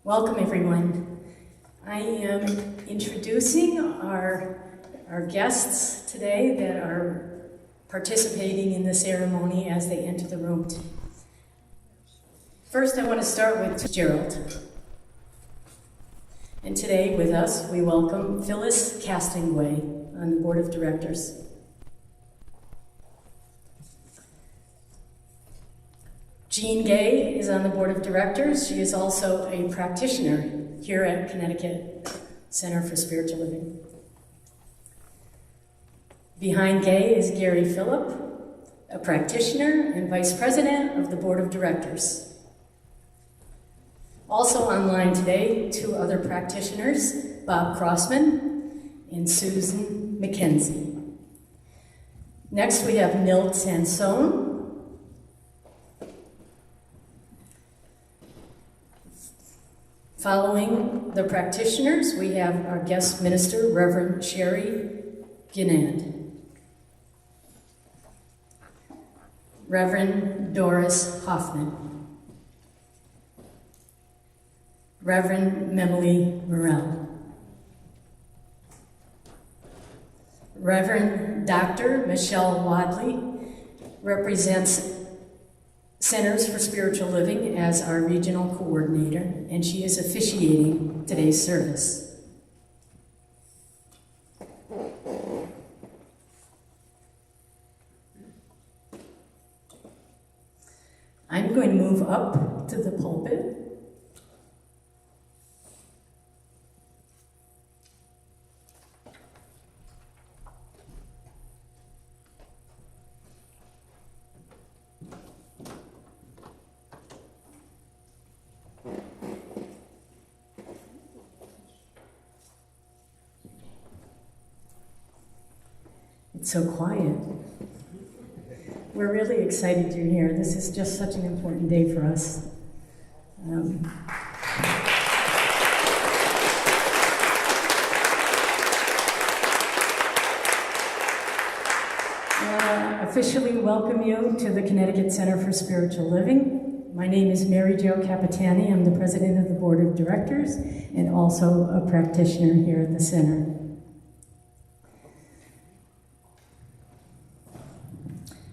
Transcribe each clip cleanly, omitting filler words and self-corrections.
Welcome, everyone. I am introducing our guests today that are participating in the ceremony as they enter the room. First, I want to start with Gerald. And today with us, we welcome Phyllis Castingway on the Board of Directors. Jean Gay is on the Board of Directors. She is also a practitioner here at Connecticut Center for Spiritual Living. Behind Gay is Gary Phillip, a practitioner and vice president of the board of directors. Also online today, two other practitioners, Bob Crossman and Susan McKenzie. Next we have Milt Sansone. Following the practitioners, we have our guest minister, Reverend Sherry Ginand. Reverend Doris Hoffman. Reverend Memily Morrell. Reverend Dr. Michelle Wadley represents Centers for Spiritual Living as our regional coordinator, and she is officiating today's service. I'm going to move up to the pulpit. It's so quiet. We're really excited you're here. This is just such an important day for us. I officially welcome you to the Connecticut Center for Spiritual Living. My name is Mary Jo Capitani. I'm the president of the board of directors and also a practitioner here at the center.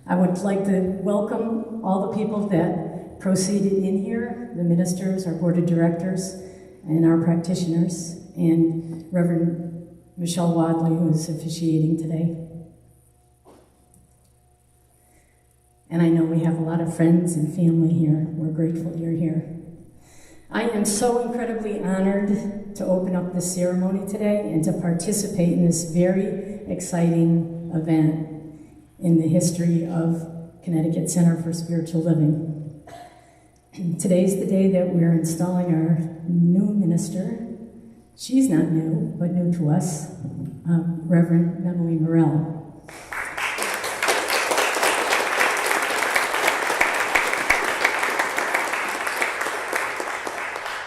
I would like to welcome all the people that proceeded in here, the ministers, our board of directors, and our practitioners, and Reverend Michelle Wadley, who is officiating today. And I know we have a lot of friends and family here. We're grateful you're here. I am so incredibly honored to open up this ceremony today and to participate in this very exciting event in the history of Connecticut Center for Spiritual Living. Today's the day that we're installing our new minister. She's not new, but new to us, Reverend Memily Morrell.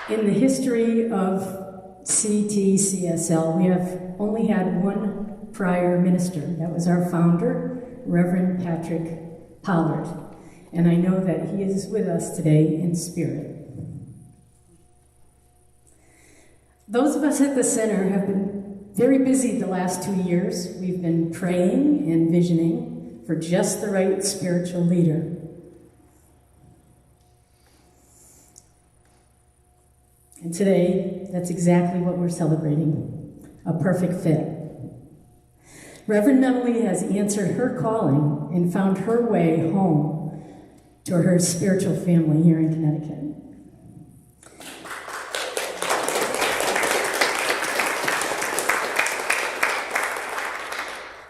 In the history of CSL, we have only had one prior minister. That was our founder, Reverend Patrick Pollard, and I know that he is with us today in spirit. Those of us at the center have been very busy the last 2 years. We've been praying and visioning for just the right spiritual leader. And today, that's exactly what we're celebrating, a perfect fit. Reverend Memily has answered her calling and found her way home to her spiritual family here in Connecticut.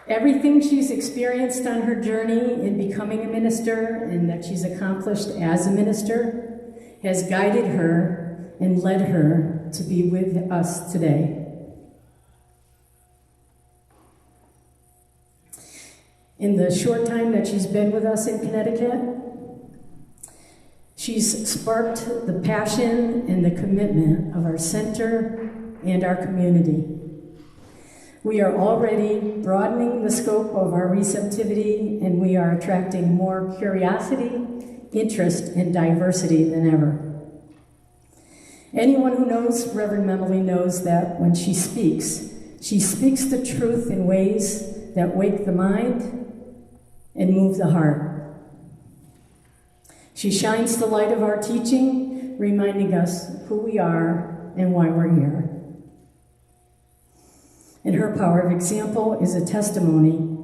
Everything she's experienced on her journey in becoming a minister and that she's accomplished as a minister has guided her and led her to be with us today. In the short time that she's been with us in Connecticut, she's sparked the passion and the commitment of our center and our community. We are already broadening the scope of our receptivity, and we are attracting more curiosity, interest, and diversity than ever. Anyone who knows Reverend Memily knows that when she speaks the truth in ways that wake the mind and move the heart. She shines the light of our teaching, reminding us who we are and why we're here. And her power of example is a testimony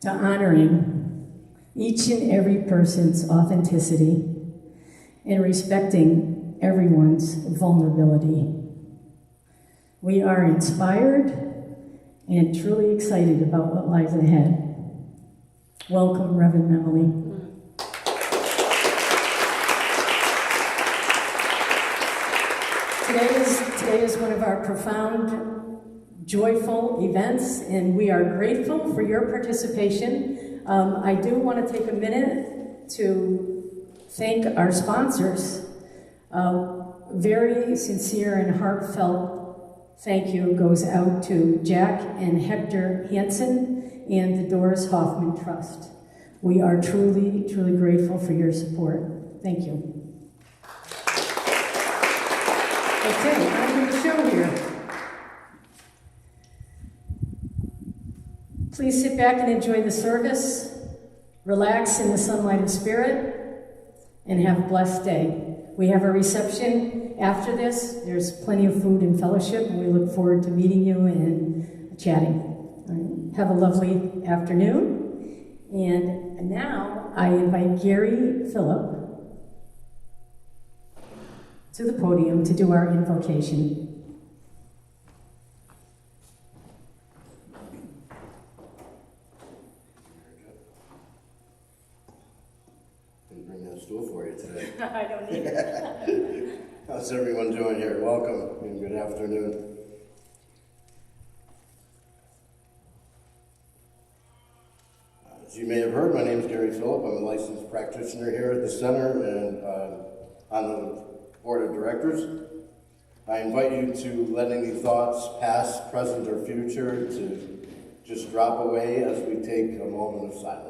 to honoring each and every person's authenticity and respecting everyone's vulnerability. We are inspired and truly excited about what lies ahead. Welcome, Reverend Memily. Today is one of our profound, joyful events, and we are grateful for your participation. I do want to take a minute to thank our sponsors. Very sincere and heartfelt thank you goes out to Jack and Hector Hansen and the Doris Hoffman Trust. We are truly, truly grateful for your support. Thank you. Okay, on to the show here. Please sit back and enjoy the service, relax in the sunlight of spirit, and have a blessed day. We have a reception after this. There's plenty of food and fellowship, and we look forward to meeting you and chatting. Have a lovely afternoon. And now I invite Gary Phillip to the podium to do our invocation. Didn't bring that stool for you today. I don't need it. How's everyone doing here? Welcome and good afternoon. As you may have heard, my name is Gary Phillip. I'm a licensed practitioner here at the center and on the board of directors. I invite you to let any thoughts, past, present, or future, to just drop away as we take a moment of silence.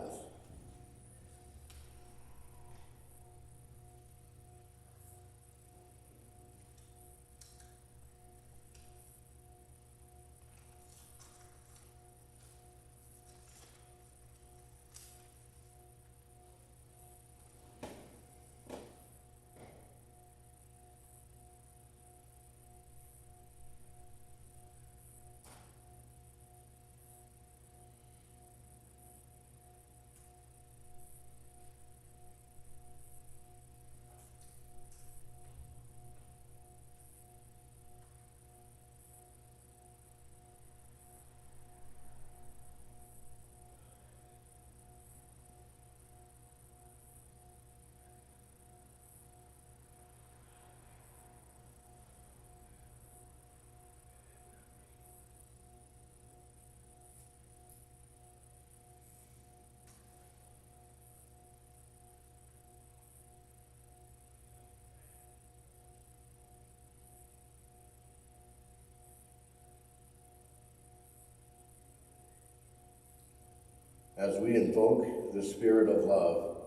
As we invoke the spirit of love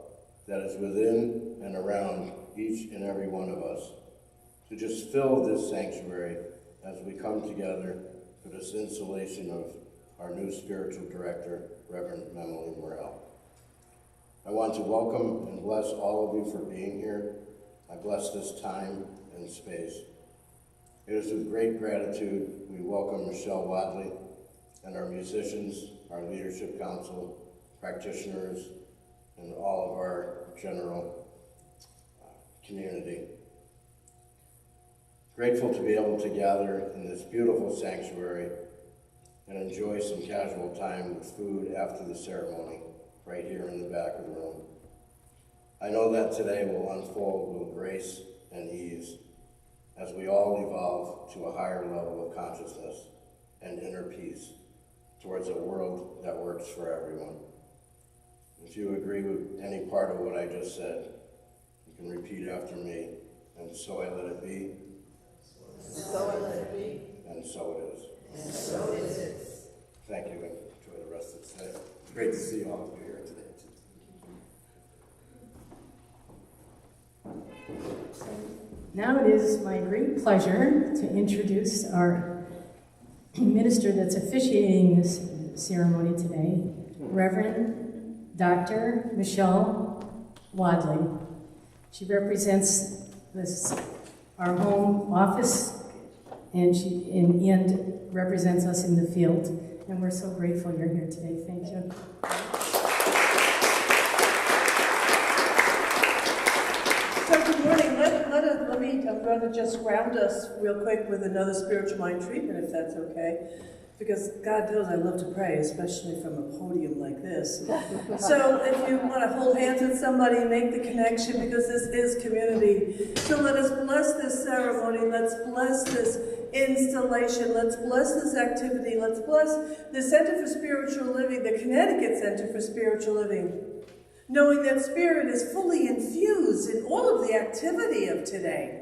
that is within and around each and every one of us, to just fill this sanctuary as we come together for this installation of our new spiritual director, Reverend Memily Morrell. I want to welcome and bless all of you for being here. I bless this time and space. It is with great gratitude we welcome Michelle Wadley and our musicians, our leadership council, practitioners, and all of our general community. Grateful to be able to gather in this beautiful sanctuary and enjoy some casual time with food after the ceremony, right here in the back of the room. I know that today will unfold with grace and ease as we all evolve to a higher level of consciousness and inner peace towards a world that works for everyone. If you agree with any part of what I just said, you can repeat after me. And so I let it be. So I let it be. And so it is. And so it is. Thank you, and enjoy the rest of the day. It's great to see all of you here today. Now it is my great pleasure to introduce our minister that's officiating this ceremony today, Reverend Dr. Michelle Wadley. She represents our home office, and represents us in the field. And we're so grateful you're here today. Thank you. So good morning. I'm going to just ground us real quick with another spiritual mind treatment, if that's okay. because God knows I love to pray, especially from a podium like this. So if you want to hold hands with somebody, make the connection, because this is community. So let us bless this ceremony. Let's bless this installation. Let's bless this activity. Let's bless the Center for Spiritual Living, the Connecticut Center for Spiritual Living, knowing that Spirit is fully infused in all of the activity of today.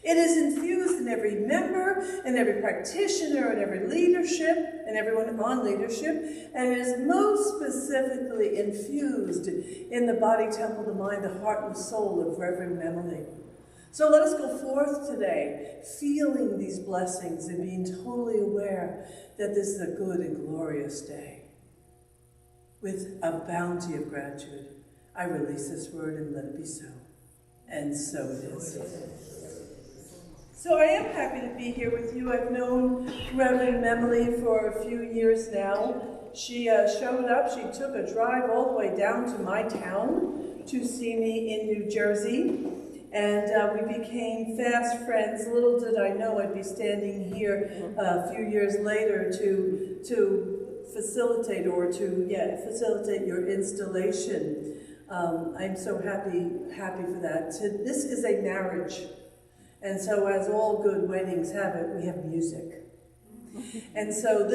It is infused in every member, in every practitioner, in every leadership, and everyone on leadership, and it is most specifically infused in the body, temple, the mind, the heart, and soul of Reverend Memily. So let us go forth today, feeling these blessings and being totally aware that this is a good and glorious day. With a bounty of gratitude, I release this word and let it be so. And so it is. So I am happy to be here with you. I've known Reverend Memily for a few years now. She showed up. She took a drive all the way down to my town to see me in New Jersey. And we became fast friends. Little did I know I'd be standing here a few years later to facilitate facilitate your installation. I'm so happy for that. This is a marriage. And so as all good weddings have it, we have music. And so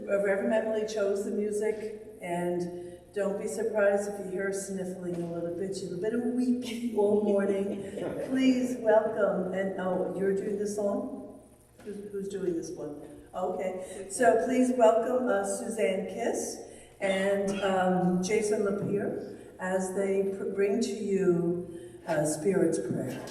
Reverend Memily chose the music, and don't be surprised if you hear her sniffling a little bit. She's a bit of weepy all morning. Please welcome, and you're doing the song? Who's doing this one? Okay, so please welcome Suzanne Kiss and Jason Lapierre as they bring to you Spirit's Prayer.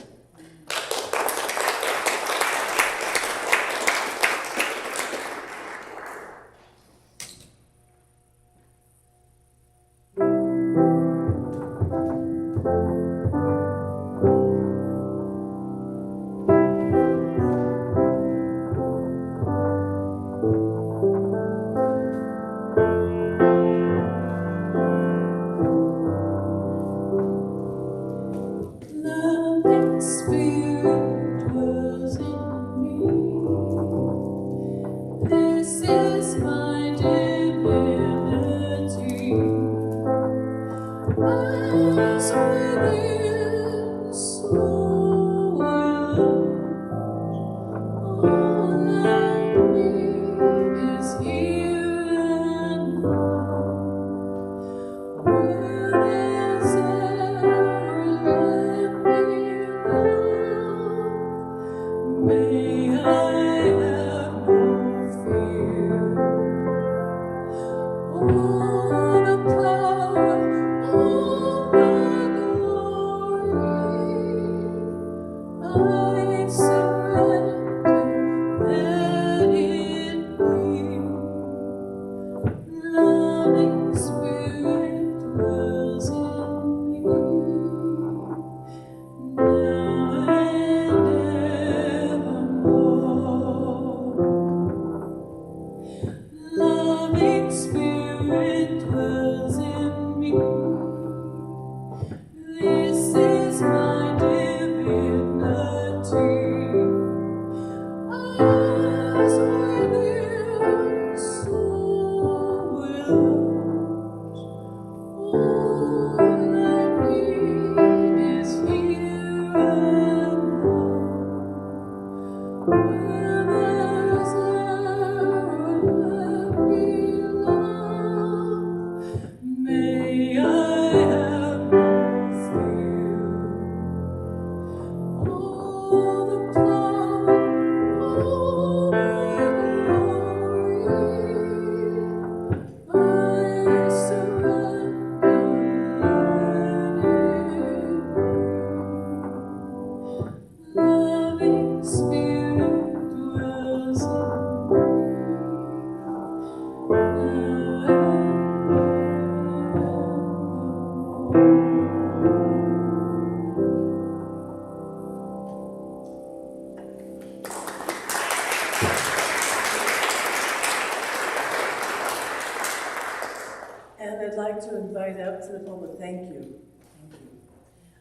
Invite up to the pulpit. Thank you.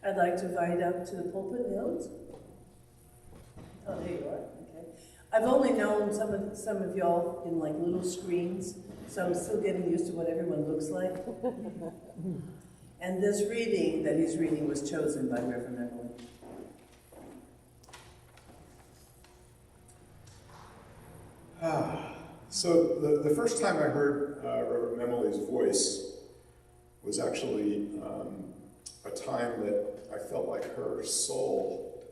I'd like to invite up to the pulpit, Nils. Oh, there you are. Okay. I've only known some of y'all in like little screens, so I'm still getting used to what everyone looks like. And this reading that he's reading was chosen by Reverend Memily. So the first time I heard Reverend Memily's voice was actually a time that I felt like her soul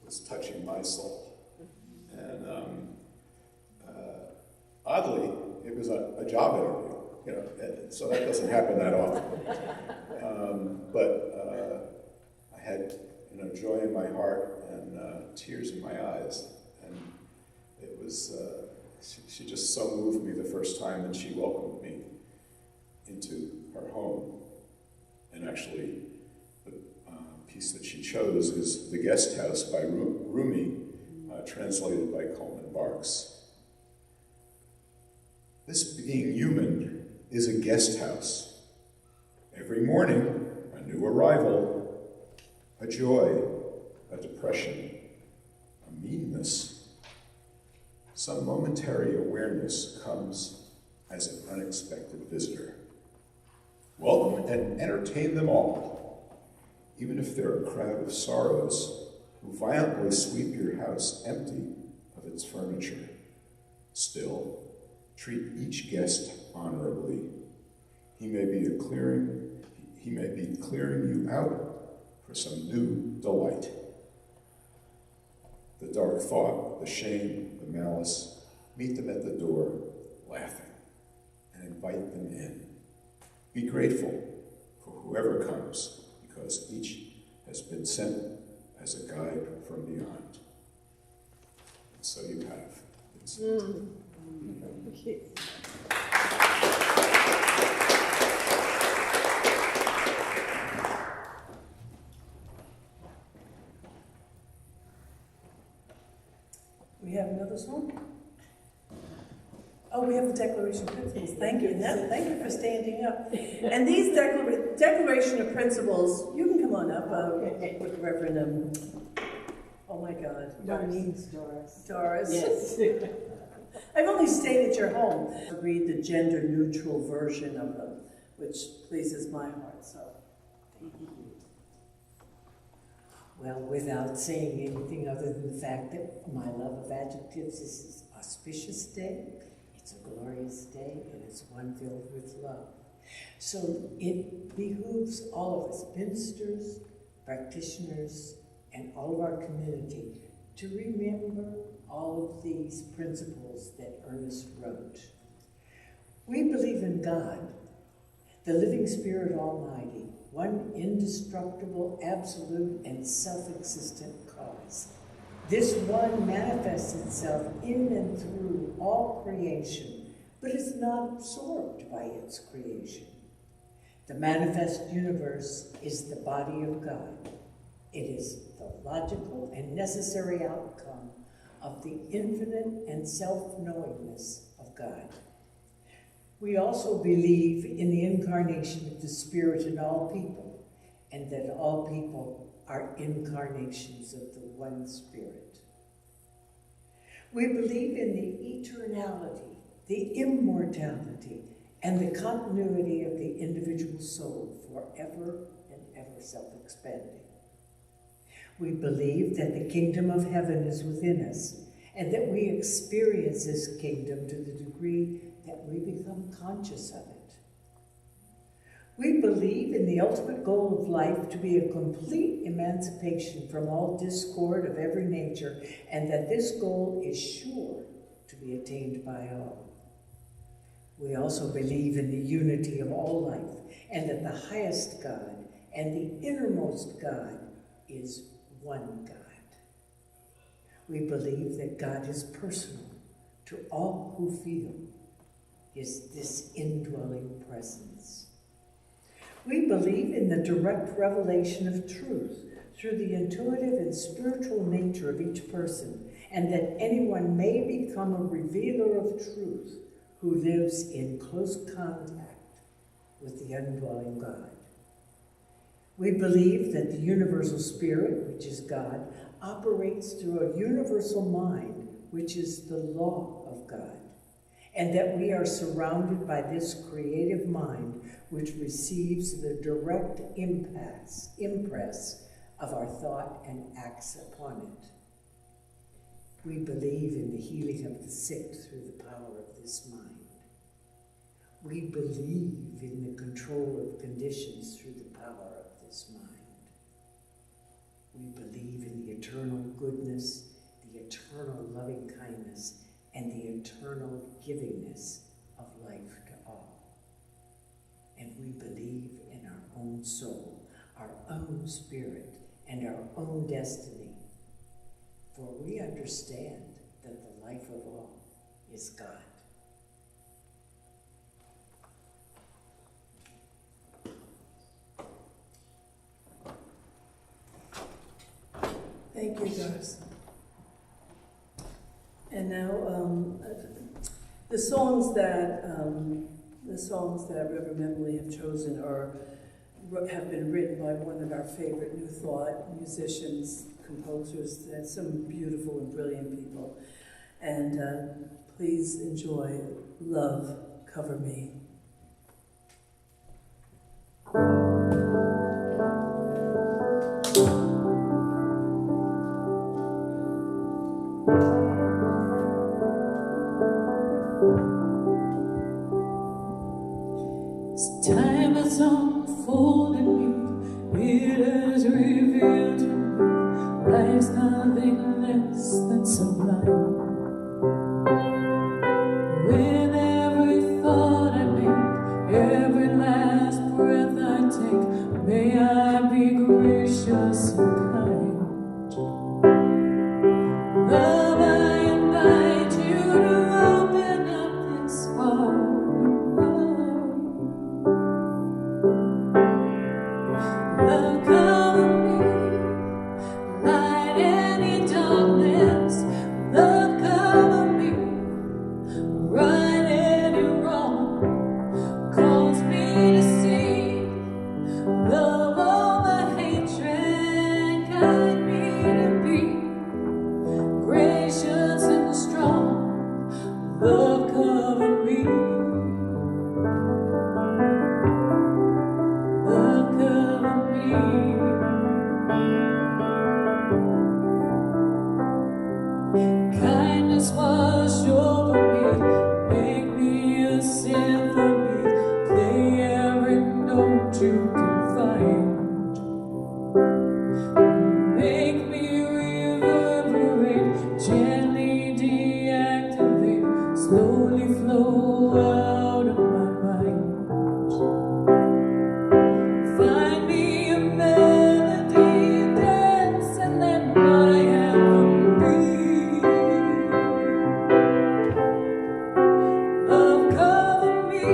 was touching my soul. And oddly, it was a job interview, you know, and so that doesn't happen that often. But I had, you know, joy in my heart and tears in my eyes, and it was. She just so moved me the first time, and she welcomed me into her home. And actually, the piece that she chose is The Guest House by Rumi, translated by Coleman Barks. This being human is a guest house. Every morning, a new arrival, a joy, a depression, a meanness. Some momentary awareness comes as an unexpected visitor. Welcome and entertain them all, even if they're a crowd of sorrows who violently sweep your house empty of its furniture. Still, treat each guest honorably. He may be clearing you out for some new delight. The dark thought, the shame, the malice, meet them at the door, laughing, and invite them in. Be grateful for whoever comes, because each has been sent as a guide from beyond. And so you have. We have another song? Oh, we have the Declaration of Principles. Thank you. Thank you for standing up. And these Declaration of Principles, you can come on up with Reverend, oh my God. Doris. Doris. Yes. I've only stayed at your home. I read the gender-neutral version of them, which pleases my heart, so thank you. Well, without saying anything other than the fact that my love of adjectives is an auspicious day, it's a glorious day, and it's one filled with love. So it behooves all of us, ministers, practitioners, and all of our community to remember all of these principles that Ernest wrote. We believe in God, the living Spirit Almighty, one indestructible, absolute, and self-existent cause. This one manifests itself in and through all creation, but is not absorbed by its creation. The manifest universe is the body of God. It is the logical and necessary outcome of the infinite and self-knowingness of God. We also believe in the incarnation of the Spirit in all people, and that all people are incarnations of the one Spirit. We believe in the eternality, the immortality, and the continuity of the individual soul, forever and ever self-expanding. We believe that the kingdom of heaven is within us, and that we experience this kingdom to the degree that we become conscious of it. We believe in the ultimate goal of life to be a complete emancipation from all discord of every nature, and that this goal is sure to be attained by all. We also believe in the unity of all life, and that the highest God and the innermost God is one God. We believe that God is personal to all who feel this indwelling presence. We believe in the direct revelation of truth through the intuitive and spiritual nature of each person, and that anyone may become a revealer of truth who lives in close contact with the indwelling God. We believe that the universal spirit, which is God, operates through a universal mind which is the law of God, and that we are surrounded by this creative mind which receives the direct impress of our thought and acts upon it. We believe in the healing of the sick through the power of this mind. We believe in the control of conditions through the power of this mind. We believe in the eternal goodness, the eternal loving kindness, and the eternal givingness of life to all. And we believe in our own soul, our own spirit, and our own destiny. For we understand that the life of all is God. Thank you, Doris. And now, the songs that Reverend Memily have chosen have been written by one of our favorite New Thought musicians, composers. That's some beautiful and brilliant people. And please enjoy "Love, Cover Me." Time has unfolded me, it has revealed to me life's nothing less than sublime. With every thought I make, every last breath I take, may I be gracious and kind. Love, I invite you to open up this heart. Love, cover me, light any darkness. Love, cover me, right any wrong. Calls me to see. Love over hatred, guide me to be gracious and strong. Love, cover me. Love, cover me. Kindness wash over me, make me a symphony, play every note you can find. Make me reverberate, gently deactivate, slowly flow out of my mind. Find me a melody, dance and let my anthem breathe. Love, cover me,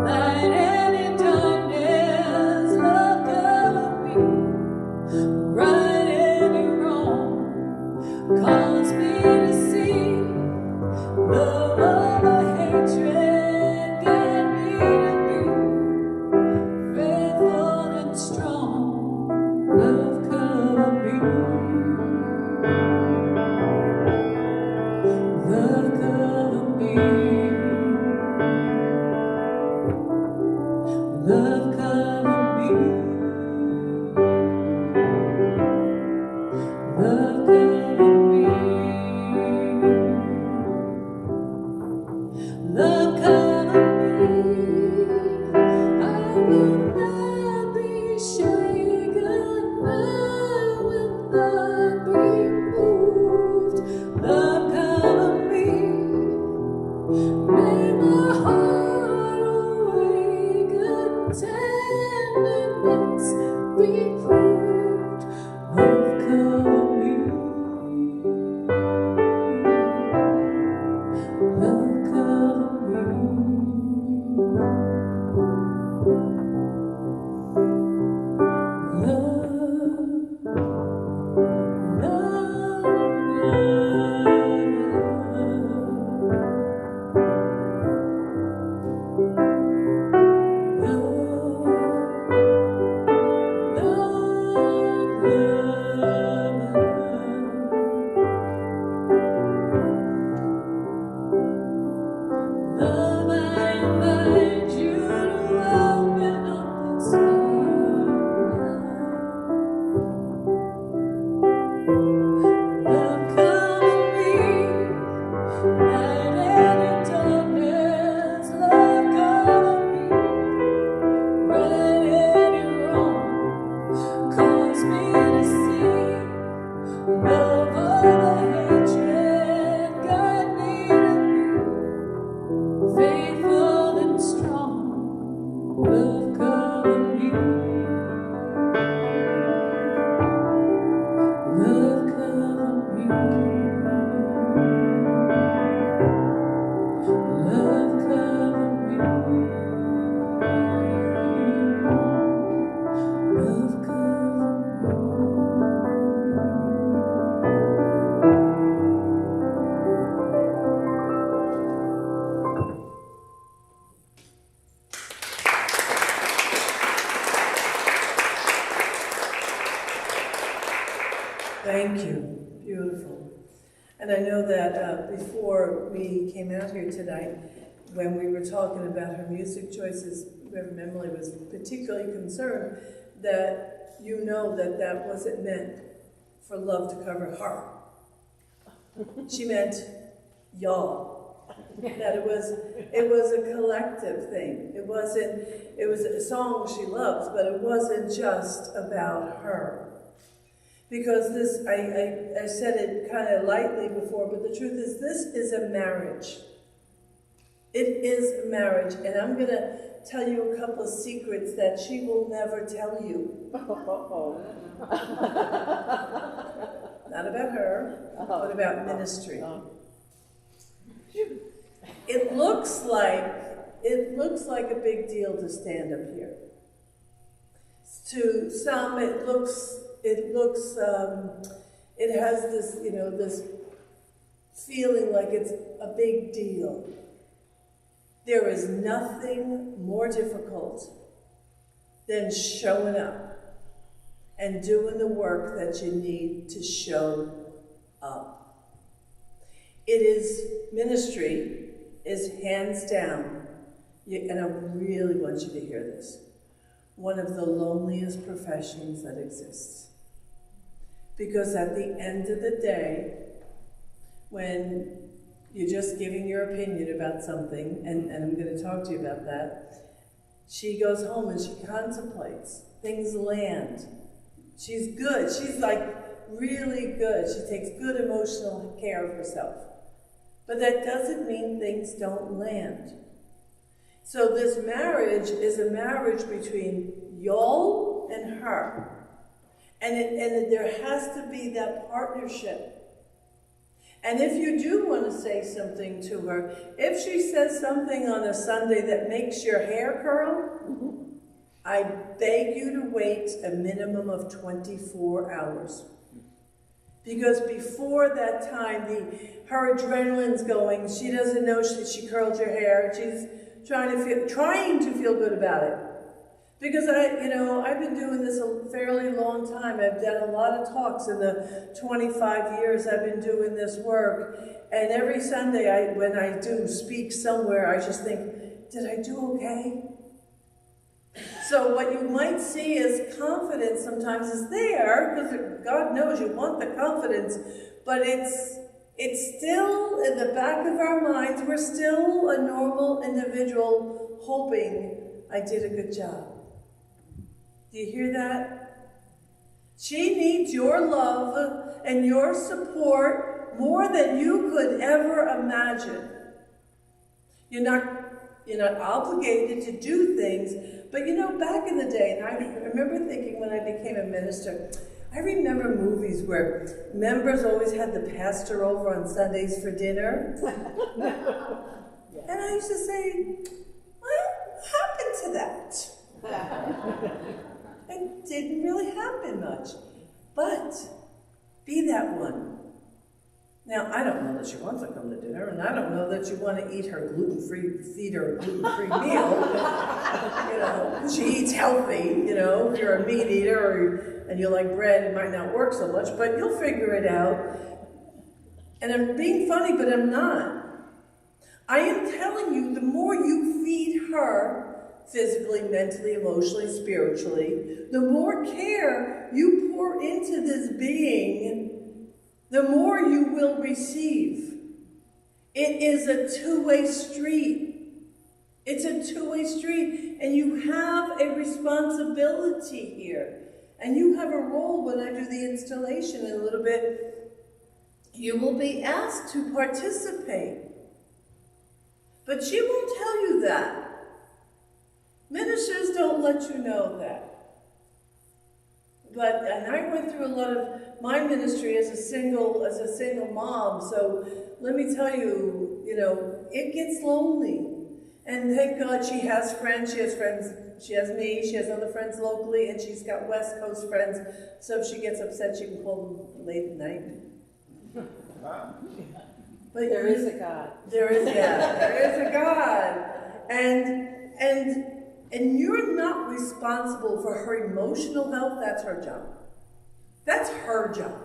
light any darkness. Love, cover me, right any wrong. Calls me to see. Love over hatred, guide me to be faithful and strong. Love, cover me. Love, cover me. Love, cover me. Love, cover me. Love, cover me. I will not be shaken. I will not be moved. Love, cover me. May my heart awaken, tenderness be proved. Love, cover me. Love, cover me. Love, love, love. Thank you. Beautiful. And I know that before we came out here tonight, when we were talking about her music choices, Reverend Memily was particularly concerned that you know that that wasn't meant for love to cover her. She meant y'all. That it was a collective thing. It was a song she loves, but it wasn't just about her. Because this, I said it kind of lightly before, but the truth is this is a marriage. It is a marriage, and I'm going to tell you a couple of secrets that she will never tell you. Not about her, but about ministry. It looks like a big deal to stand up here. To some, it has this, this feeling like it's a big deal. There is nothing more difficult than showing up and doing the work that you need to show up. Ministry is hands down, and I really want you to hear this, one of the loneliest professions that exists. Because at the end of the day, when you're just giving your opinion about something, and I'm going to talk to you about that, she goes home and she contemplates. Things land. She's good. She's like really good. She takes good emotional care of herself. But that doesn't mean things don't land. So this marriage is a marriage between y'all and her. And there has to be that partnership. And if you do want to say something to her, if she says something on a Sunday that makes your hair curl, I beg you to wait a minimum of 24 hours. Because before that time, her adrenaline's going, she doesn't know she curled your hair, she's trying to feel good about it. Because I've been doing this a fairly long time. I've done a lot of talks in the 25 years I've been doing this work. And every Sunday when I do speak somewhere, I just think, did I do okay? So what you might see as confidence sometimes is there, because God knows you want the confidence, but it's still in the back of our minds. We're still a normal individual hoping I did a good job. Do you hear that? She needs your love and your support more than you could ever imagine. You're not obligated to do things, but back in the day, and I remember thinking when I became a minister, I remember movies where members always had the pastor over on Sundays for dinner. And I used to say, what happened to that? It didn't really happen much. But be that one. Now, I don't know that she wants to come to dinner, and I don't know that you want to feed her a gluten-free meal. She eats healthy, if you're a meat eater and you like bread, it might not work so much, but you'll figure it out. And I'm being funny, but I'm not. I am telling you, the more you feed her, physically, mentally, emotionally, spiritually, the more care you pour into this being, the more you will receive. It is a two-way street. It's a two-way street, and you have a responsibility here. And you have a role when I do the installation in a little bit. You will be asked to participate. But she won't tell you that. Ministers don't let you know that. And I went through a lot of my ministry as a single mom, so let me tell you, it gets lonely. And thank God she has friends. She has me, she has other friends locally, and she's got West Coast friends, so if she gets upset, she can call them late at night. But there is a God. There is a God. And you're not responsible for her emotional health. That's her job. That's her job.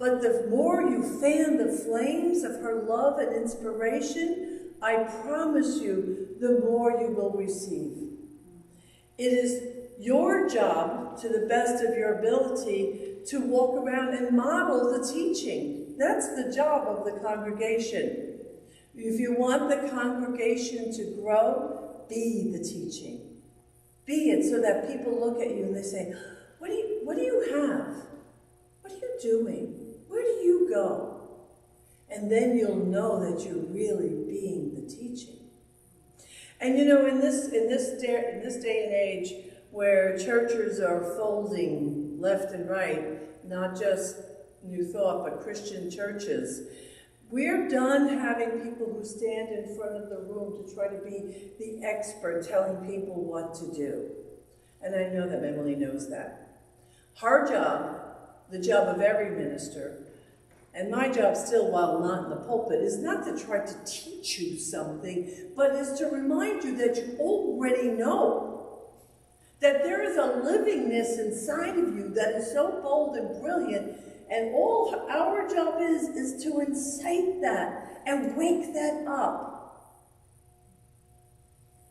But the more you fan the flames of her love and inspiration, I promise you, the more you will receive. It is your job, to the best of your ability, to walk around and model the teaching. That's the job of the congregation. If you want the congregation to grow, be the teaching. Be it, so that people look at you and they say, what do you have? What are you doing? Where do you go? And then you'll know that you're really being the teaching. And you know, in this day and age, where churches are folding left and right, not just New Thought, but Christian churches, we're done having people who stand in front of the room to try to be the expert telling people what to do. And I know that Memily knows that. Her job, the job of every minister, and my job still, while not in the pulpit, is not to try to teach you something, but is to remind you that you already know. That there is a livingness inside of you that is so bold and brilliant, and all our job is to incite that and wake that up.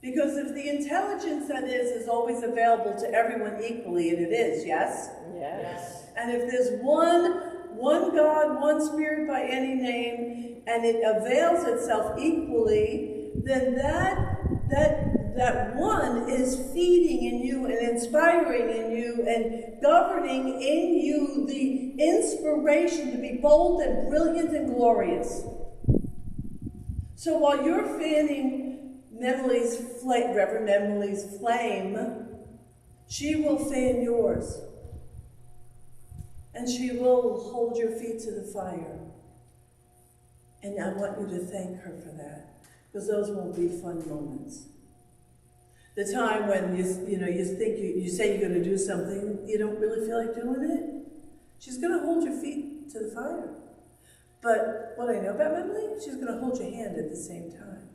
Because if the intelligence that is always available to everyone equally, and it is, yes? Yes. And if there's one God, one Spirit by any name, and it avails itself equally, then that one is feeding in you and inspiring in you and governing in you the inspiration to be bold and brilliant and glorious. So while you're fanning Reverend Memily's flame, she will fan yours. And she will hold your feet to the fire. And I want you to thank her for that, because those won't be fun moments. The time when you think you say you're going to do something, you don't really feel like doing it. She's going to hold your feet to the fire. But what I know about Memily, she's going to hold your hand at the same time.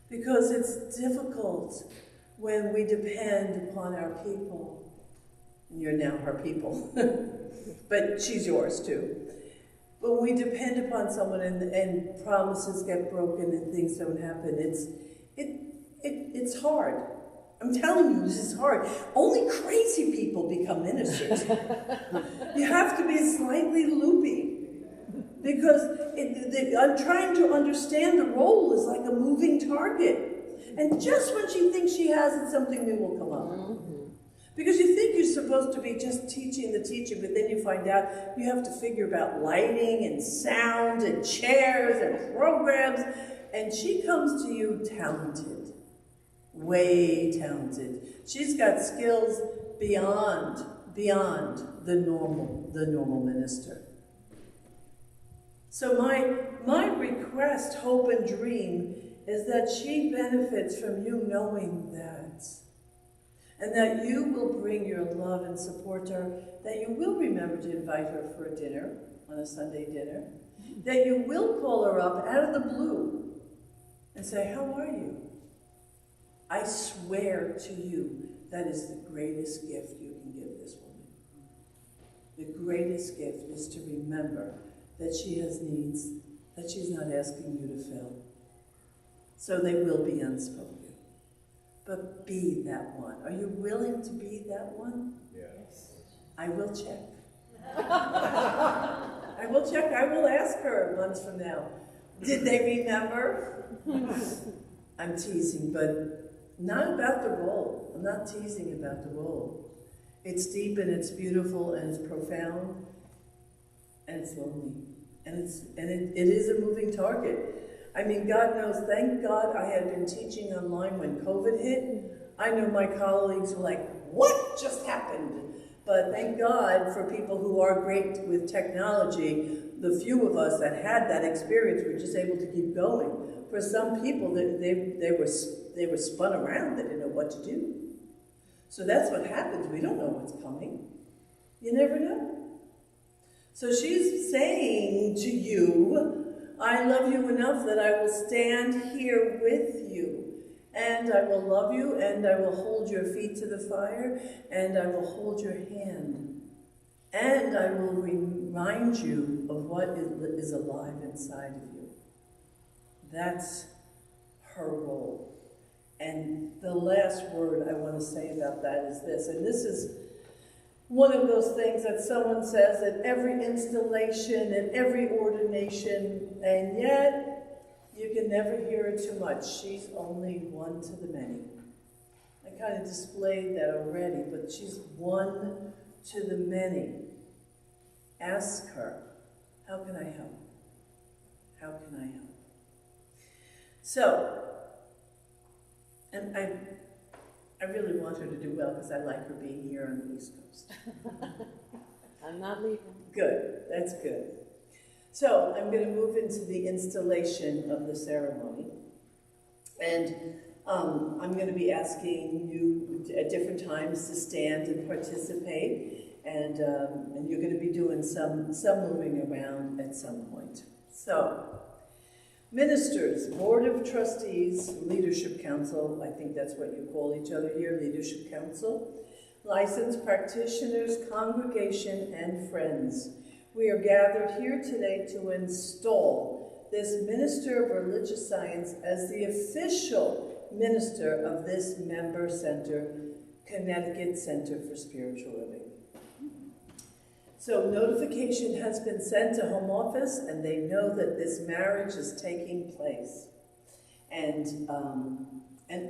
Because it's difficult when we depend upon our people. And you're now her people. But she's yours too. But when we depend upon someone and promises get broken and things don't happen, it's hard. I'm telling you, this is hard. Only crazy people become ministers. You have to be slightly loopy. Because I'm trying to understand the role is like a moving target. And just when she thinks she has it, something new will come up. Because you think you're supposed to be just teaching the teaching, but then you find out you have to figure about lighting and sound and chairs and programs. And she comes to you talented, way talented. She's got skills beyond the normal minister. So my request, hope, and dream is that she benefits from you knowing that. And that you will bring your love and support to her, that you will remember to invite her for a dinner, on a Sunday dinner, that you will call her up out of the blue and say, how are you? I swear to you, that is the greatest gift you can give this woman. The greatest gift is to remember that she has needs that she's not asking you to fill. So they will be unspoken. But be that one. Are you willing to be that one? Yes. I will check. I will check. I will ask her months from now. Did they remember? I'm teasing, but not about the role. I'm not teasing about the role. It's deep and it's beautiful and it's profound and it's lonely. And it is a moving target. I mean, God knows, thank God I had been teaching online when COVID hit. I know my colleagues were like, what just happened? But thank God for people who are great with technology, the few of us that had that experience were just able to keep going. For some people, they were spun around, they didn't know what to do. So that's what happens, we don't know what's coming. You never know. So she's saying to you, I love you enough that I will stand here with you, and I will love you, and I will hold your feet to the fire, and I will hold your hand. And I will remind you of what is alive inside of you. That's her role. And the last word I want to say about that is this, and this is one of those things that someone says at every installation, at every ordination, and yet you can never hear it too much. She's only one to the many. I kind of displayed that already, but she's one to the many. Ask her, how can I help? How can I help? So, and I really want her to do well because I like her being here on the East Coast. I'm not leaving. Good, that's good. So I'm going to move into the installation of the ceremony. And I'm going to be asking you at different times to stand and participate. And you're going to be doing some moving around at some point. So, ministers, Board of Trustees, Leadership Council, I think that's what you call each other here, Leadership Council, licensed practitioners, congregation, and friends. We are gathered here today to install this Minister of Religious Science as the official minister of this member center, Connecticut Center for Spiritual Living. So notification has been sent to Home Office, and they know that this marriage is taking place. And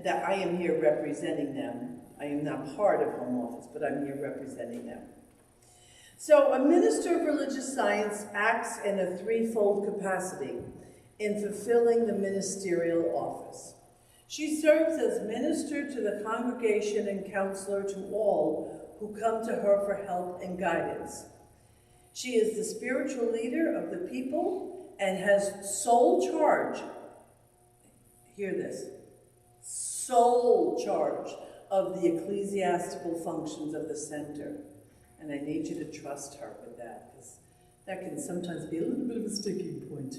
that I am here representing them. I am not part of Home Office, but I'm here representing them. So a minister of religious science acts in a threefold capacity in fulfilling the ministerial office. She serves as minister to the congregation and counselor to all who come to her for help and guidance. She is the spiritual leader of the people and has sole charge, hear this, sole charge of the ecclesiastical functions of the center. And I need you to trust her with that, because that can sometimes be a little bit of a sticking point.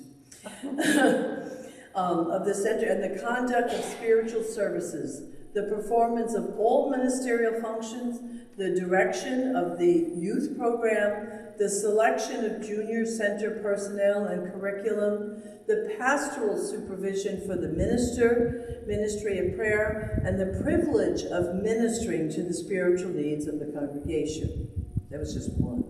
Of the center and the conduct of spiritual services, the performance of all ministerial functions, the direction of the youth program, the selection of junior center personnel and curriculum, the pastoral supervision for the ministry of prayer, and the privilege of ministering to the spiritual needs of the congregation. That was just one.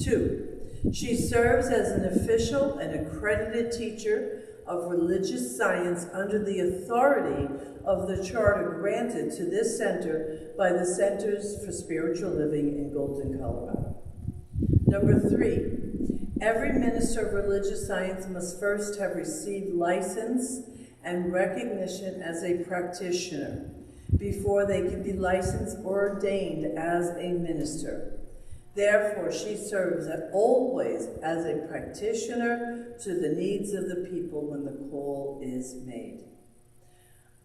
2, she serves as an official and accredited teacher of religious science under the authority of the charter granted to this center by the Centers for Spiritual Living in Golden, Colorado. Number 3, every minister of religious science must first have received license and recognition as a practitioner before they can be licensed or ordained as a minister. Therefore, she serves always as a practitioner to the needs of the people when the call is made.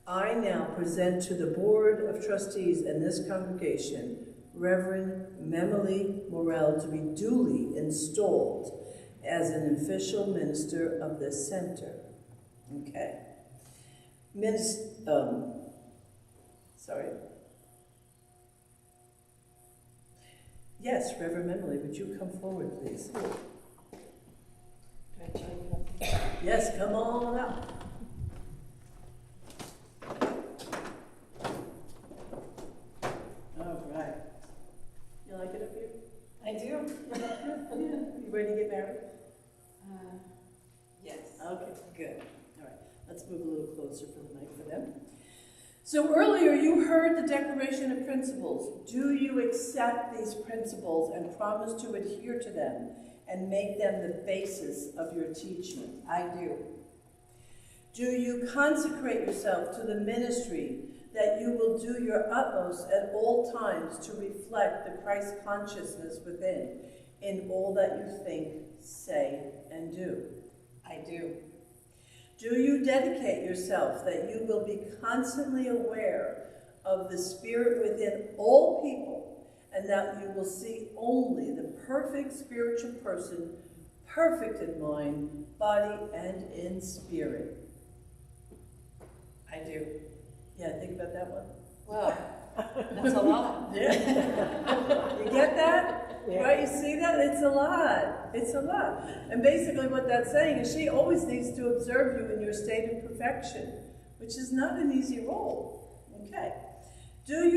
I now present to the Board of Trustees and this congregation Reverend Memily Morrell to be duly installed as an official minister of this center. Okay. Yes, Reverend Memily, would you come forward, please? Yes, come on up. All right. You like it up here? I do. You ready to get married? Yes. Okay, good. All right, let's move a little closer for the mic for them. So earlier you heard the Declaration of Principles. Do you accept these principles and promise to adhere to them and make them the basis of your teaching? I do. Do you consecrate yourself to the ministry that you will do your utmost at all times to reflect the Christ consciousness within in all that you think, say, and do? I do. Do you dedicate yourself that you will be constantly aware of the Spirit within all people and that you will see only the perfect spiritual person, perfect in mind, body, and in spirit? I do. Yeah, think about that one. Well, that's a lot. Yeah. You get that? Right, you see that? It's a lot. It's a lot. And basically what that's saying is she always needs to observe you in your state of perfection, which is not an easy role. Okay. Do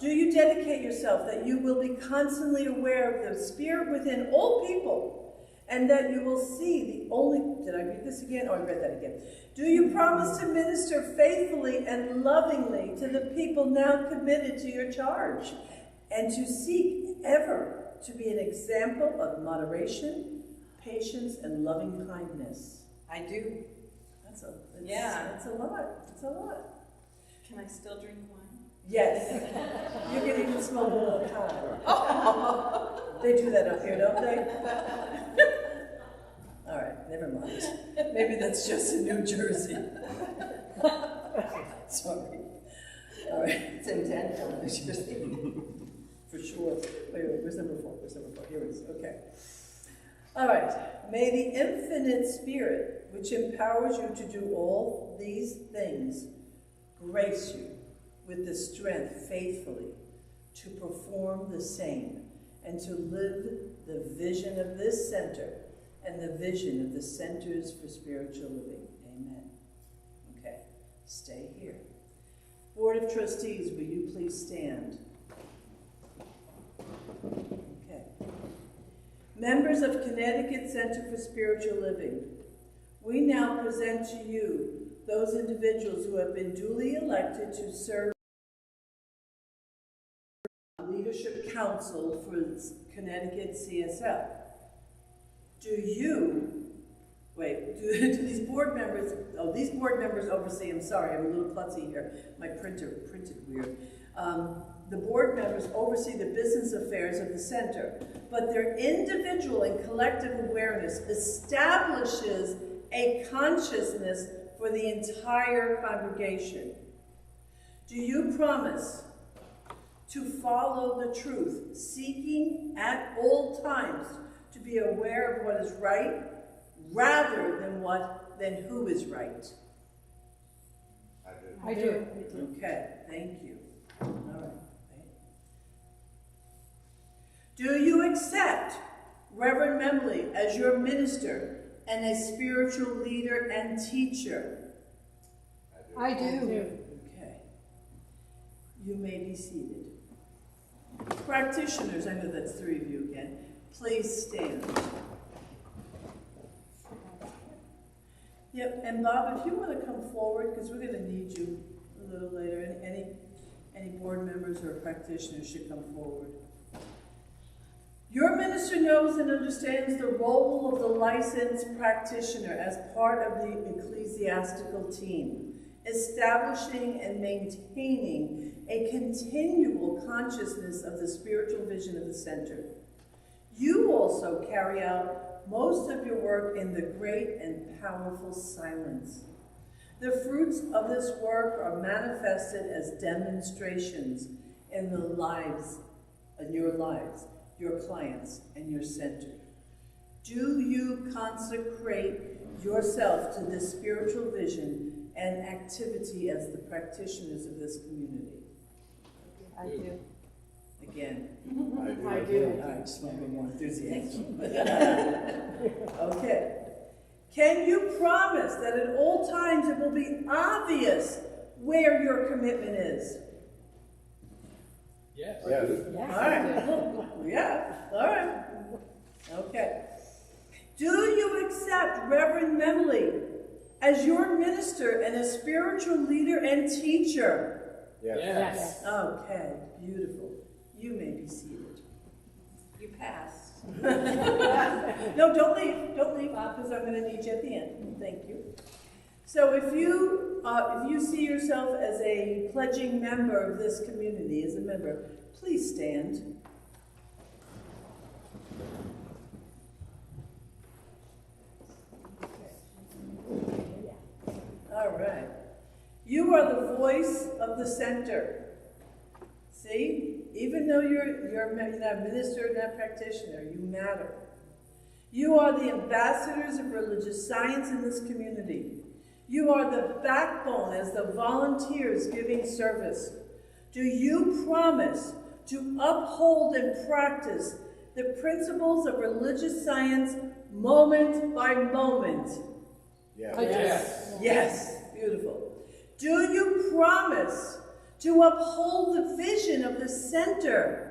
you dedicate yourself that you will be constantly aware of the spirit within all people, and that you will see the only... Did I read this again? Oh, I read that again. Do you promise to minister faithfully and lovingly to the people now committed to your charge, and to seek ever to be an example of moderation, patience, and loving kindness? I do. That's a lot. It's a lot. Can I still drink wine? Yes. You can even smoke a little pot. They do that up here, don't they? All right, never mind. Maybe that's just in New Jersey. Sorry. All right. It's intentional, New Jersey. For sure. Wait, where's number 4? Here it is. Okay. All right. May the infinite spirit, which empowers you to do all these things, grace you with the strength faithfully to perform the same and to live the vision of this center and the vision of the Centers for Spiritual Living. Amen. Okay, stay here. Board of Trustees, will you please stand? Okay. Members of Connecticut Center for Spiritual Living, we now present to you those individuals who have been duly elected to serve Leadership Council for Connecticut CSL. Do these board members, these board members oversee, I'm sorry, I'm a little klutzy here, my printer printed weird. The board members oversee the business affairs of the center, but their individual and collective awareness establishes a consciousness for the entire congregation. Do you promise to follow the truth, seeking at all times to be aware of what is right rather than who is right? I do. I do. Okay, thank you. All right. Do you accept Reverend Memily as your minister and a spiritual leader and teacher? I do. Okay. You may be seated. Practitioners, I know that's 3 of you again, please stand. Yep, and Bob, if you want to come forward, because we're going to need you a little later. Any board members or practitioners should come forward. Your minister knows and understands the role of the licensed practitioner as part of the ecclesiastical team, establishing and maintaining a continual consciousness of the spiritual vision of the center. You also carry out most of your work in the great and powerful silence. The fruits of this work are manifested as demonstrations in your lives, your clients, and your center. Do you consecrate yourself to this spiritual vision and activity as the practitioners of this community? I do. Again. I do. All right, just a little bit more enthusiasm. Okay. Can you promise that at all times it will be obvious where your commitment is? Yes. All right. Yeah. All right. Okay. Do you accept Reverend Memily as your minister and a spiritual leader and teacher? Yes. Okay. Beautiful. You may be seated. You passed. No, don't leave, because I'm going to need you at the end. Thank you. So if you see yourself as a pledging member of this community, as a member, please stand. All right. You are the voice of the center. See? Even though you're not a minister, not a practitioner, you matter. You are the ambassadors of religious science in this community. You are the backbone as the volunteers giving service. Do you promise to uphold and practice the principles of religious science moment by moment? Yes. Yes, beautiful. Do you promise to uphold the vision of the center?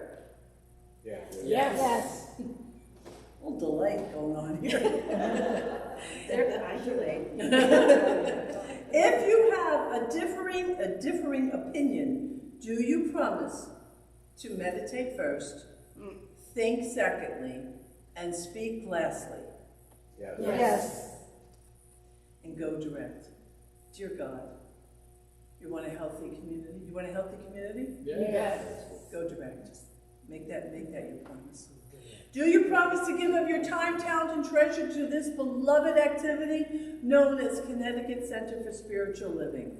Yes. Yes. A little delight going on here. I relate. If you have a differing opinion, do you promise to meditate first, think secondly, and speak lastly, Yes. Yes. and go direct? Dear God, you want a healthy community? You want a healthy community? Yes. Go direct. Make that your promise. Do you promise to give of your time, talent, and treasure to this beloved activity known as Connecticut Center for Spiritual Living?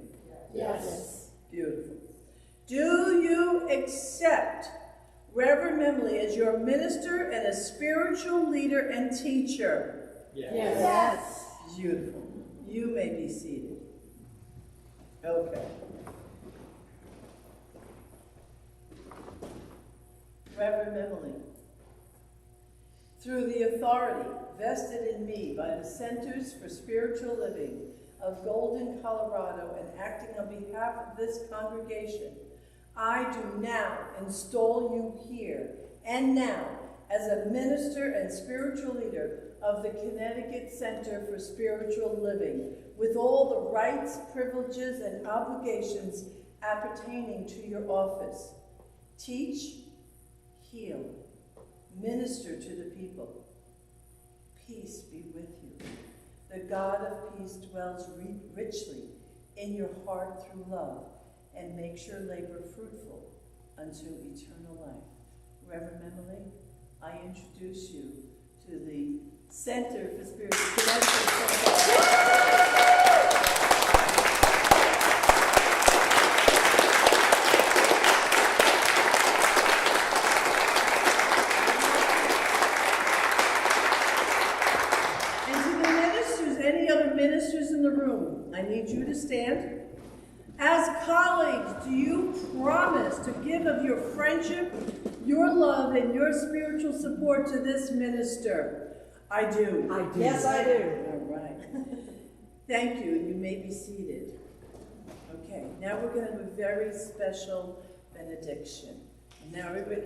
Yes. Beautiful. Do you accept Reverend Memily as your minister and a spiritual leader and teacher? Yes. Beautiful. You may be seated. Okay. Reverend Memily, through the authority vested in me by the Centers for Spiritual Living of Golden, Colorado, and acting on behalf of this congregation, I do now install you here and now as a minister and spiritual leader of the Connecticut Center for Spiritual Living, with all the rights, privileges, and obligations appertaining to your office. Teach, heal, minister to the people. Peace be with you. The God of peace dwells richly in your heart through love, and makes your labor fruitful unto eternal life. Reverend Memily, I introduce you to the Center for Spiritual Connection. Ministers in the room, I need you to stand. As colleagues, do you promise to give of your friendship, your love, and your spiritual support to this minister? I do. I do. Yes, I do. All right. Thank you, and you may be seated. Okay, now we're going to have a very special benediction. Now everybody,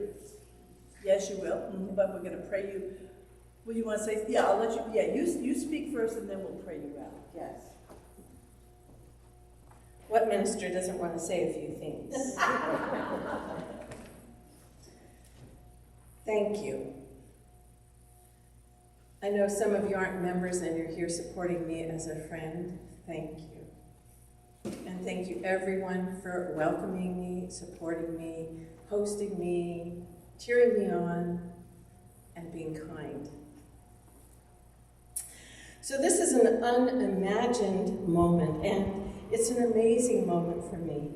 yes, you will, but we're going to pray you. Well, you want to say, yeah, I'll let you, yeah, you speak first and then we'll pray you out. Yes. What minister doesn't want to say a few things? Thank you. I know some of you aren't members and you're here supporting me as a friend. Thank you. And thank you everyone for welcoming me, supporting me, hosting me, cheering me on, and being kind. So this is an unimagined moment, and it's an amazing moment for me.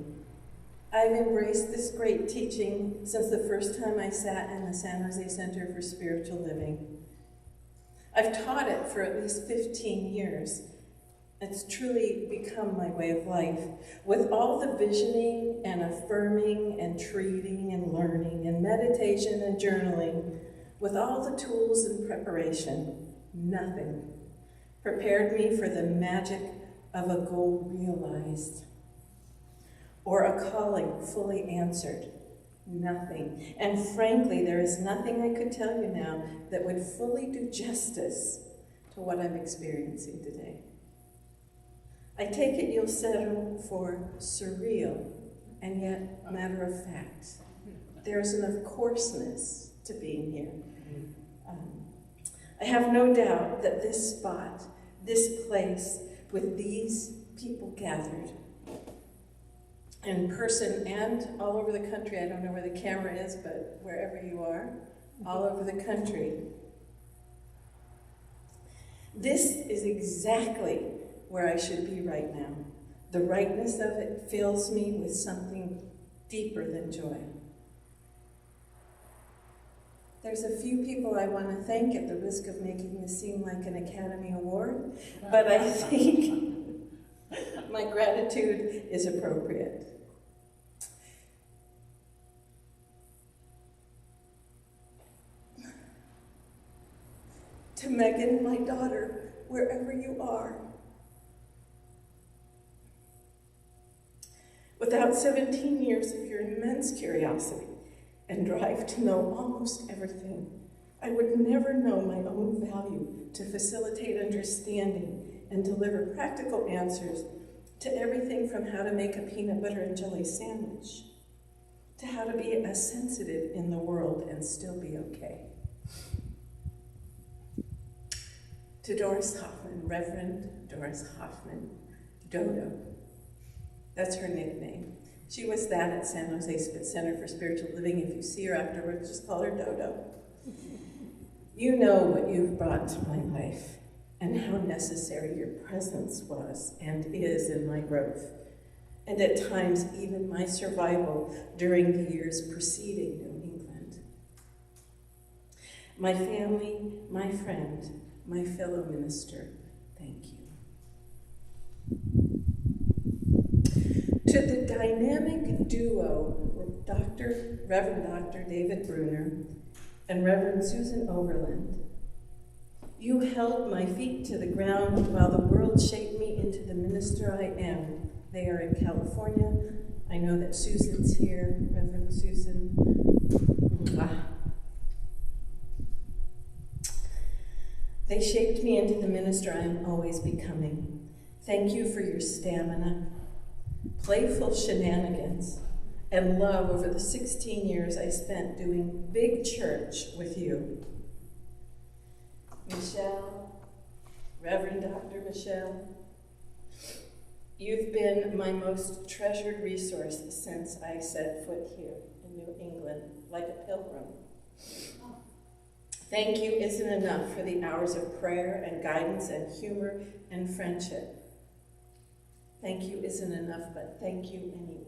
I've embraced this great teaching since the first time I sat in the San Jose Center for Spiritual Living. I've taught it for at least 15 years. It's truly become my way of life, with all the visioning and affirming and treating and learning and meditation and journaling, with all the tools and preparation. Nothing prepared me for the magic of a goal realized or a calling fully answered. Nothing. And frankly, there is nothing I could tell you now that would fully do justice to what I'm experiencing today. I take it you'll settle for surreal and yet matter of fact. There's an of courseness to being here. I have no doubt that this spot, this place, with these people gathered, in person and all over the country, I don't know where the camera is, but wherever you are, all over the country. This is exactly where I should be right now. The rightness of it fills me with something deeper than joy. There's a few people I want to thank at the risk of making this seem like an Academy Award, but I think my gratitude is appropriate. Megan, my daughter, wherever you are. Without 17 years of your immense curiosity and drive to know almost everything, I would never know my own value to facilitate understanding and deliver practical answers to everything from how to make a peanut butter and jelly sandwich to how to be as sensitive in the world and still be okay. To Doris Hoffman, Reverend Doris Hoffman, Dodo. That's her nickname. She was that at San Jose Center for Spiritual Living. If you see her afterwards, just call her Dodo. You know what you've brought to my life and how necessary your presence was and is in my growth, and at times even my survival during the years preceding New England. My family, my friend, my fellow minister, thank you. To the dynamic duo, Reverend Dr. David Bruner and Reverend Susan Overland, you held my feet to the ground while the world shaped me into the minister I am. They are in California. I know that Susan's here, Reverend Susan. They shaped me into the minister I am always becoming. Thank you for your stamina, playful shenanigans, and love over the 16 years I spent doing big church with you. Michelle, Reverend Dr. Michelle, you've been my most treasured resource since I set foot here in New England, like a pilgrim. Thank you isn't enough for the hours of prayer and guidance and humor and friendship. Thank you isn't enough, but thank you anyway.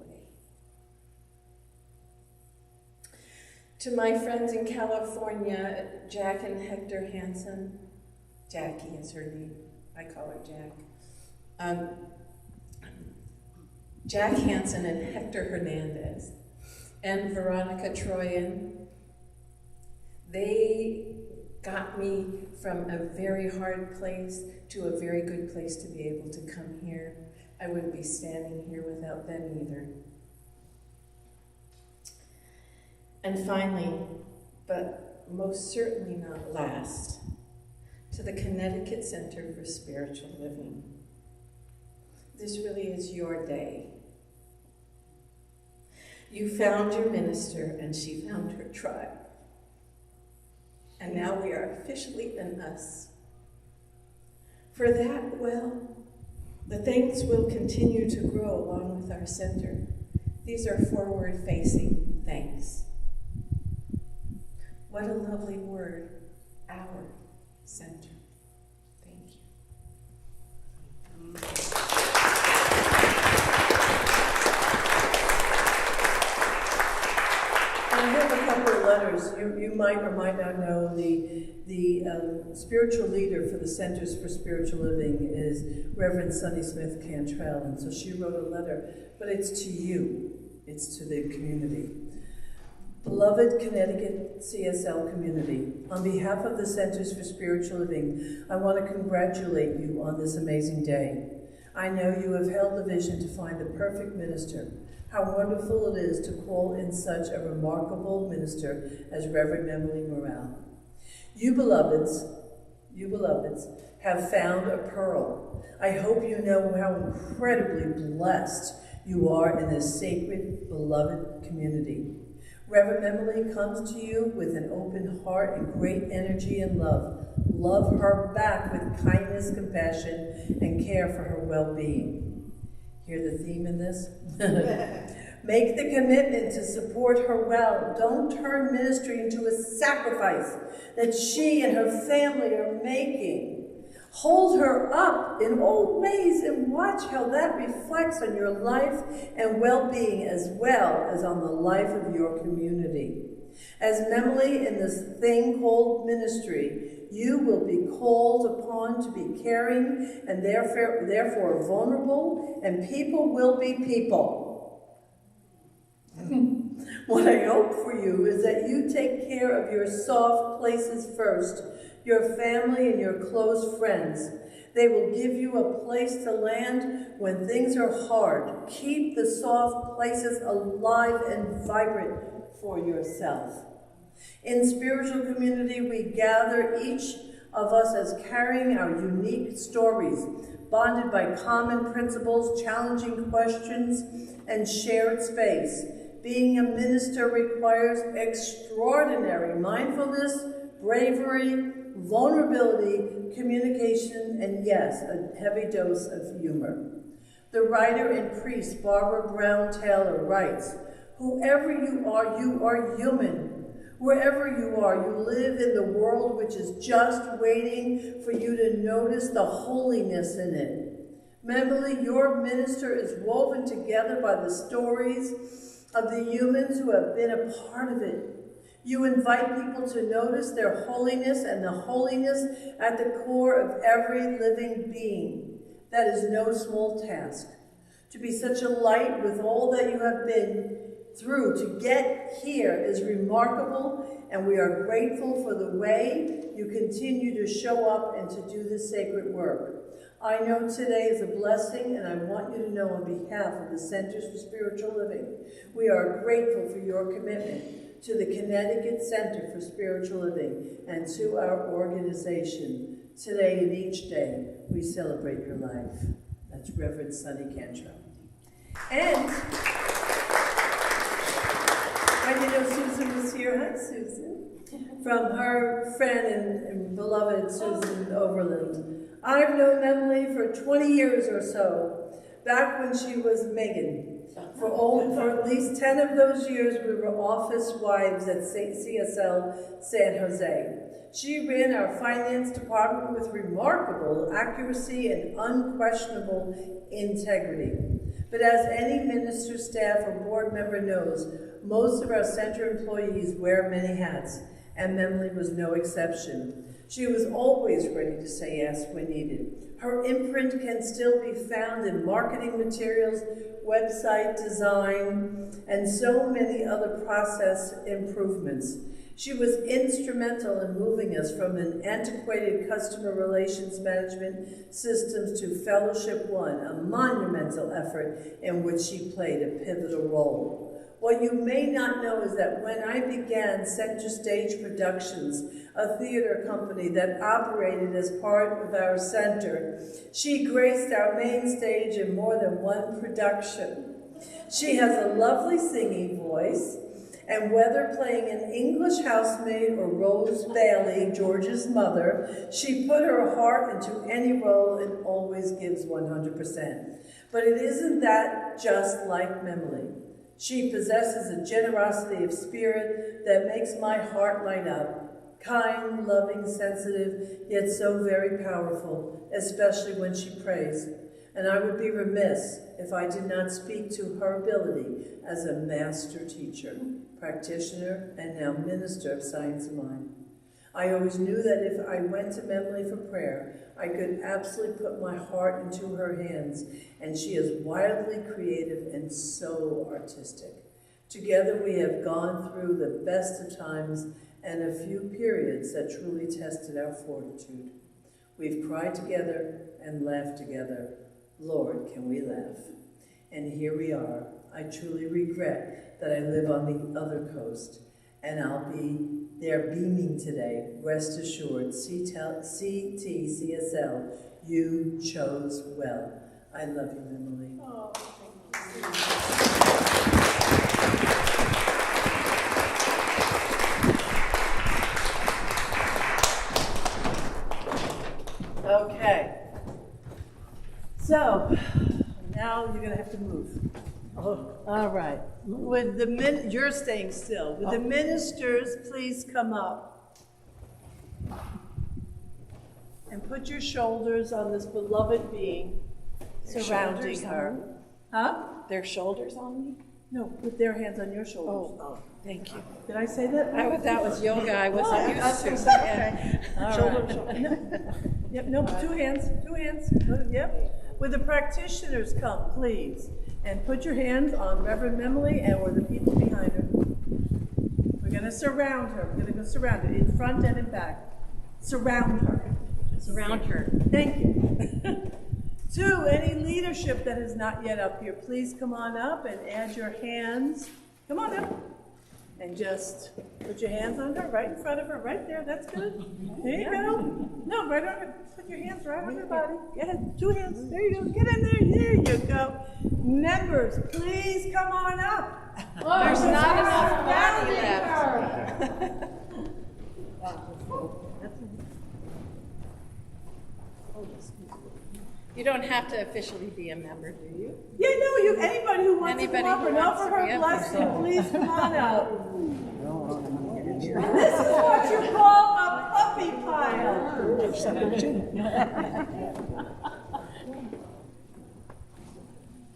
To my friends in California, Jack and Hector Hansen, Jackie is her name, I call her Jack. Jack Hansen and Hector Hernandez, and Veronica Troyan, they got me from a very hard place to a very good place to be able to come here. I wouldn't be standing here without them either. And finally, but most certainly not last, to the Connecticut Center for Spiritual Living. This really is your day. You found your minister and she found her tribe. And now we are officially an us. For that, well, the things will continue to grow along with our center. These are forward-facing thanks. What a lovely word, our center. Thank you. I have a couple of letters. You might or might not know the spiritual leader for the Centers for Spiritual Living is Reverend Sunny Smith Cantrell, and so she wrote a letter, but it's to you. It's to the community. Beloved Connecticut CSL community, on behalf of the Centers for Spiritual Living, I want to congratulate you on this amazing day. I know you have held the vision to find the perfect minister. How wonderful it is to call in such a remarkable minister as Reverend Memily Morrell. You beloveds, have found a pearl. I hope you know how incredibly blessed you are in this sacred, beloved community. Reverend Memily comes to you with an open heart and great energy and love. Love her back with kindness, compassion, and care for her well-being. Hear the theme in this? Make the commitment to support her well. Don't turn ministry into a sacrifice that she and her family are making. Hold her up in old ways and watch how that reflects on your life and well-being as well as on the life of your community. As Memily in this thing called ministry, you will be called upon to be caring and therefore vulnerable, and people will be people. What I hope for you is that you take care of your soft places first, your family, and your close friends. They will give you a place to land when things are hard. Keep the soft places alive and vibrant for yourself. In spiritual community, we gather, each of us as carrying our unique stories, bonded by common principles, challenging questions, and shared space. Being a minister requires extraordinary mindfulness, bravery, vulnerability, communication, and yes, a heavy dose of humor. The writer and priest Barbara Brown Taylor writes, "Whoever you are human. Wherever you are, you live in the world which is just waiting for you to notice the holiness in it." Memily, your minister is woven together by the stories of the humans who have been a part of it. You invite people to notice their holiness and the holiness at the core of every living being. That is no small task. To be such a light with all that you have been through to get here is remarkable, and we are grateful for the way you continue to show up and to do this sacred work. I know today is a blessing, and I want you to know on behalf of the Centers for Spiritual Living, we are grateful for your commitment to the Connecticut Center for Spiritual Living and to our organization. Today and each day, we celebrate your life. That's Reverend Sonny Cantrell. And I didn't know Susan was here. Hi, Susan. From her friend and beloved Susan Overland. I've known Memily for 20 years or so, back when she was Megan. For at least 10 of those years, we were office wives at CSL San Jose. She ran our finance department with remarkable accuracy and unquestionable integrity. But as any minister, staff, or board member knows, most of our center employees wear many hats, and Memily was no exception. She was always ready to say yes when needed. Her imprint can still be found in marketing materials, website design, and so many other process improvements. She was instrumental in moving us from an antiquated customer relations management systems to Fellowship One, a monumental effort in which she played a pivotal role. What you may not know is that when I began Center Stage Productions, a theater company that operated as part of our center, she graced our main stage in more than one production. She has a lovely singing voice, and whether playing an English housemaid or Rose Bailey, George's mother, she put her heart into any role and always gives 100%. But it isn't that just like Memily. She possesses a generosity of spirit that makes my heart light up. Kind, loving, sensitive, yet so very powerful, especially when she prays. And I would be remiss if I did not speak to her ability as a master teacher, practitioner, and now minister of science of mind. I always knew that if I went to Memily for prayer, I could absolutely put my heart into her hands, and she is wildly creative and so artistic. Together we have gone through the best of times and a few periods that truly tested our fortitude. We've cried together and laughed together. Lord, can we laugh? And here we are. I truly regret that I live on the other coast, and I'll be there beaming today. Rest assured, CSL, you chose well. I love you, Memily. Oh, Okay. So, now you're going to have to move. All right. Would the you're staying still. Would the ministers please come up and put your shoulders on this beloved being surrounding her? Huh? their shoulders on me? No, put their hands on your shoulders. Oh, thank you. Did I say that? That was yoga. I wasn't used to. Okay. Shoulder, shoulder. No. Yep, no, two hands. Yep. Would the practitioners come, please? And put your hands on Reverend Memily and or the people behind her. We're going to surround her. We're going to go surround her in front and in back. surround her. Surround her. Thank you. 2, any leadership that is not yet up here, please come on up and add your hands. Come on up. And just put your hands on her, right in front of her, right there. That's good. There you go. No, right on her. Put your hands right on her body. Go ahead. 2 hands. There you go. Get in there. There you go. Members, please come on up. There's not enough body left. You don't have to officially be a member, do you? Yeah, no, anybody who wants Anybody to come up who and wants offer to be her up blessing, there. please come on up. This is what you call a puppy pile.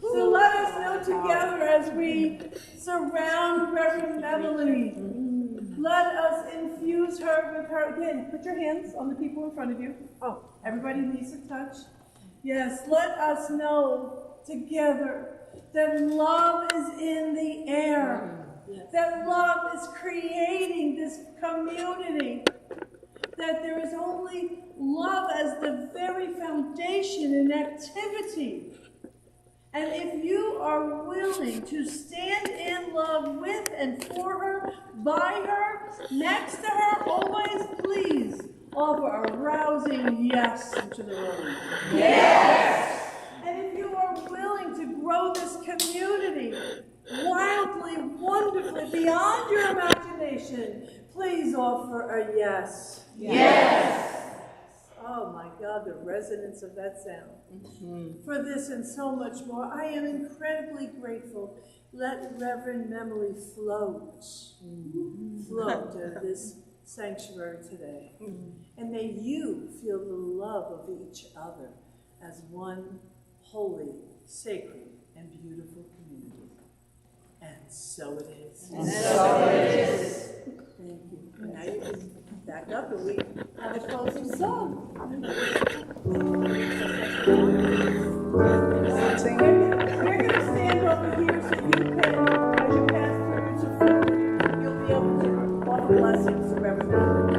So let us know together as we surround Reverend Memily. Let us infuse her with her. Again, put your hands on the people in front of you. Oh, everybody needs a touch. Yes, let us know together that love is in the air. That love is creating this community. That there is only love as the very foundation and activity. And if you are willing to stand in love with and for her, by her, next to her, always please offer a rousing yes to the room. Yes! And if you are willing to grow this community wildly, wonderfully, beyond your imagination, please offer a yes. Yes! Oh my God, the resonance of that sound. For this and so much more, I am incredibly grateful. Let Reverend Memily float to this sanctuary today. And may you feel the love of each other as one holy, sacred, and beautiful community. And so it is. And so it is. Thank you. Now you can back up and we have a closing song. We're going to stand over here so you can, as you pass through to food, you'll be able to offer blessings to everybody.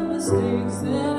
Mistakes that